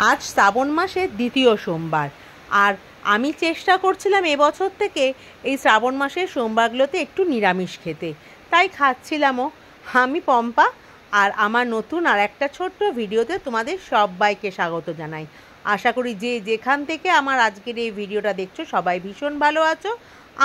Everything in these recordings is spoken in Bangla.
আজ শ্রাবণ মাসের দ্বিতীয় সোমবার, আর আমি চেষ্টা করছিলাম এবছর থেকে এই শ্রাবণ মাসের সোমবারগুলোতে একটু নিরামিষ খেতে, তাই খাচ্ছিলামও। আমি পম্পা, আর আমার নতুন আর একটা ছোট্ট ভিডিওতে তোমাদের সবাইকে স্বাগত জানাই। আশা করি যে যেখান থেকে আমার আজকের এই ভিডিওটা দেখছো সবাই ভীষণ ভালো আছো,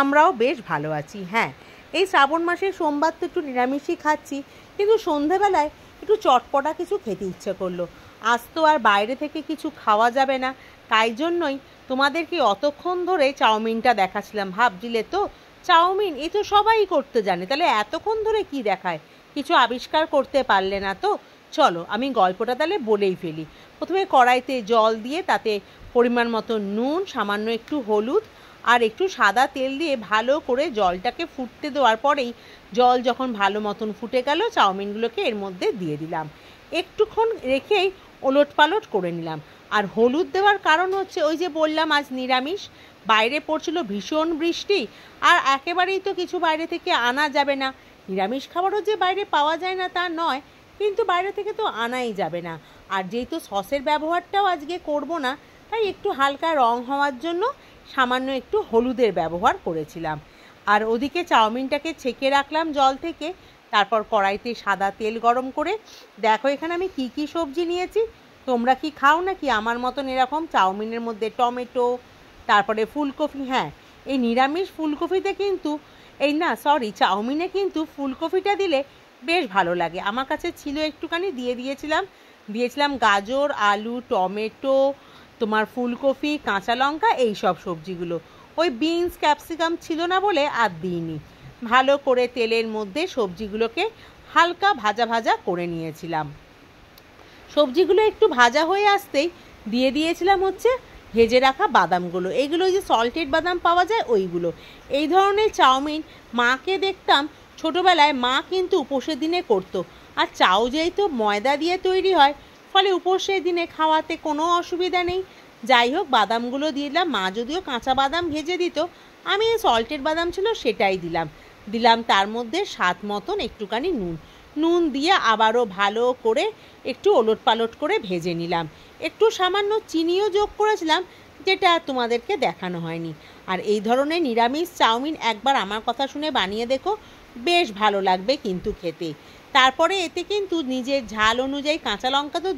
আমরাও বেশ ভালো আছি। হ্যাঁ, এই শ্রাবণ মাসের সোমবার তো একটু নিরামিষই খাচ্ছি, কিন্তু সন্ধেবেলায় একটু চটপটা কিছু খেতে ইচ্ছে করলো। আজ তো আর বাইরে থেকে কিছু খাওয়া যাবে না, তাই জন্যই তোমাদেরকে অতক্ষণ ধরে চাউমিনটা দেখাচ্ছিলাম। ভাবছিলে তো চাউমিন এ তো সবাই করতে জানে, তাহলে এতক্ষণ ধরে কি দেখায়, কিছু আবিষ্কার করতে পারলে না তো? চলো আমি গল্পটা তাহলে বলেই ফেলি। প্রথমে কড়াইতে জল দিয়ে তাতে পরিমাণ মতো নুন, সামান্য একটু হলুদ আর একটু সাদা তেল দিয়ে ভালো করে জলটাকে ফুটতে দেওয়ার পরেই জল যখন ভালো মতন ফুটে গেল, চাউমিনগুলোকে এর মধ্যে দিয়ে দিলাম। একটুক্ষণ রেখেই ওলট পালট করে নিলাম। আর হলুদ দেওয়ার কারণ হচ্ছে ওই যে বললাম আজ নিরামিষ, বাইরে পড়ছিল ভীষণ বৃষ্টি, আর একেবারেই তো কিছু বাইরে থেকে আনা যাবে না। নিরামিষ খাবারও যে বাইরে পাওয়া যায় না তা নয়, কিন্তু বাইরে থেকে তো আনাই যাবে না। আর যেহেতু সসের ব্যবহারটাও আজকে করব না, তাই একটু হালকা রং হওয়ার জন্য সামান্য একটু হলুদের ব্যবহার করেছিলাম। আর ওদিকে চাউমিনটাকে ছেঁকে রাখলাম জল থেকে। তারপর কড়াইতে সাদা তেল গরম করে দেখো এখানে আমি কি কি সবজি নিয়েছি। তোমরা কি খাও নাকি আমার মতন এরকম চাউমিনের মধ্যে টমেটো, তারপরে ফুলকপি? হ্যাঁ, এই নিরামিষ ফুলকপিতে কিন্তু চাউমিনে কিন্তু ফুলকপিটা দিলে বেশ ভালো লাগে। আমার কাছে ছিল একটুখানি, দিয়েছিলাম গাজর, আলু, টমেটো, তোমার ফুলকপি, কাঁচা লঙ্কা, এই সব সবজিগুলো। ওই বিনস ক্যাপসিকাম ছিল না বলে আর দিইনি। ভালো করে তেলের মধ্যে সবজিগুলোকে হালকা ভাজা ভাজা করে নিয়েছিলাম। সবজিগুলো একটু ভাজা হয়ে আসতেই দিয়ে দিয়েছিলাম হচ্ছে ভেজে রাখা বাদামগুলো। এইগুলো যে সল্টেড বাদাম পাওয়া যায় ওইগুলো। এই ধরনের চাউমিন মাকে দেখতাম ছোটোবেলায়, মা কিন্তু উপোসের দিনে করতো। আর চাউ যেহেতু ময়দা দিয়ে তৈরি হয়, ফলে উপোসের দিনে খাওয়াতে কোনো অসুবিধা নেই। যাই হোক, বাদামগুলো দিলাম। মা যদিও কাঁচা বাদাম ভেজে দিত, আমি সল্টেড বাদাম ছিল সেটাই দিলাম। তার মধ্যে স্বাদ মতন একটুখানি নুন দিয়ে আবারও ভালো করে একটু ওলট পালট করে ভেজে নিলাম। একটু সামান্য চিনিও যোগ করেছিলাম, যেটা তোমাদেরকে দেখানো হয়নি। আর এই ধরনের নিরামিষ চাউমিন একবার আমার কথা শুনে বানিয়ে দেখো, বেশ ভালো লাগবে কিন্তু খেতে। তারপরে এতে কিন্তু নিজের ঝাল অনুযায়ী কাঁচা লঙ্কা তো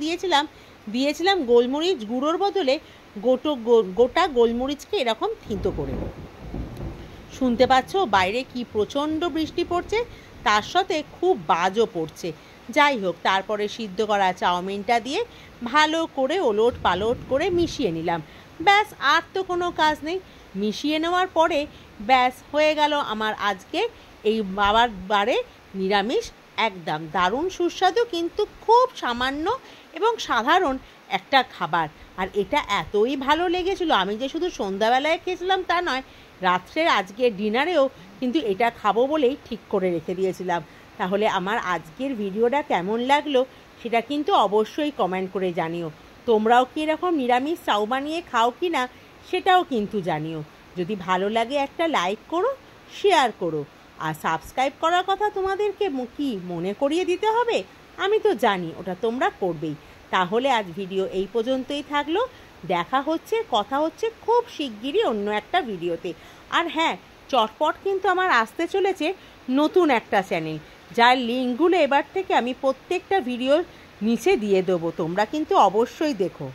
দিয়েছিলাম গোলমরিচ গুঁড়োর বদলে গোটা গোলমরিচকে এরকম থিঁতো করে। শুনতে পাচ্ছ বাইরে কি প্রচণ্ড বৃষ্টি পড়ছে, তার সাথে খুব বাজও পড়ছে। যাই হোক, তারপরে সিদ্ধ করা চাউমিনটা দিয়ে ভালো করে ওলট পালট করে মিশিয়ে নিলাম। ব্যাস, আর তো কোনো কাজ নেই। মিশিয়ে নেওয়ার পরে ব্যাস হয়ে গেল আমার আজকে এই বারে নিরামিষ একদম দারুণ সুস্বাদু কিন্তু খুব সামান্য এবং সাধারণ একটা খাবার। আর এটা এতই ভালো লেগেছিল, আমি যে শুধু সন্ধ্যাবেলায় খেয়েছিলাম তা নয়, রাত্রে আজকের ডিনারেও কিন্তু এটা খাবো বলেই ঠিক করে রেখে দিয়েছিলাম। তাহলে আমার আজকের ভিডিওটা কেমন লাগলো সেটা কিন্তু অবশ্যই কমেন্ট করে জানিও। তোমরাও কি এরকম নিরামিষ চাউ বানিয়ে খাও কি না সেটাও কিন্তু জানিও। যদি ভালো লাগে একটা লাইক করো, শেয়ার করো, আর সাবস্ক্রাইব করার কথা তোমাদেরকে কি মনে করিয়ে দিতে হবে? আমি তো জানি ওটা তোমরা করবেই। তাহলে আজ ভিডিও এই পর্যন্তই থাকলো। কথা হচ্ছে খুব শিগগিরই অন্য একটা ভিডিওতে। আর হ্যাঁ, চটপট কিন্তু আমার আসতে চলেছে নতুন একটা চ্যানেল, যার লিঙ্কগুলো এবার থেকে আমি প্রত্যেকটা ভিডিওর নিচে দিয়ে দেবো। তোমরা কিন্তু অবশ্যই দেখো।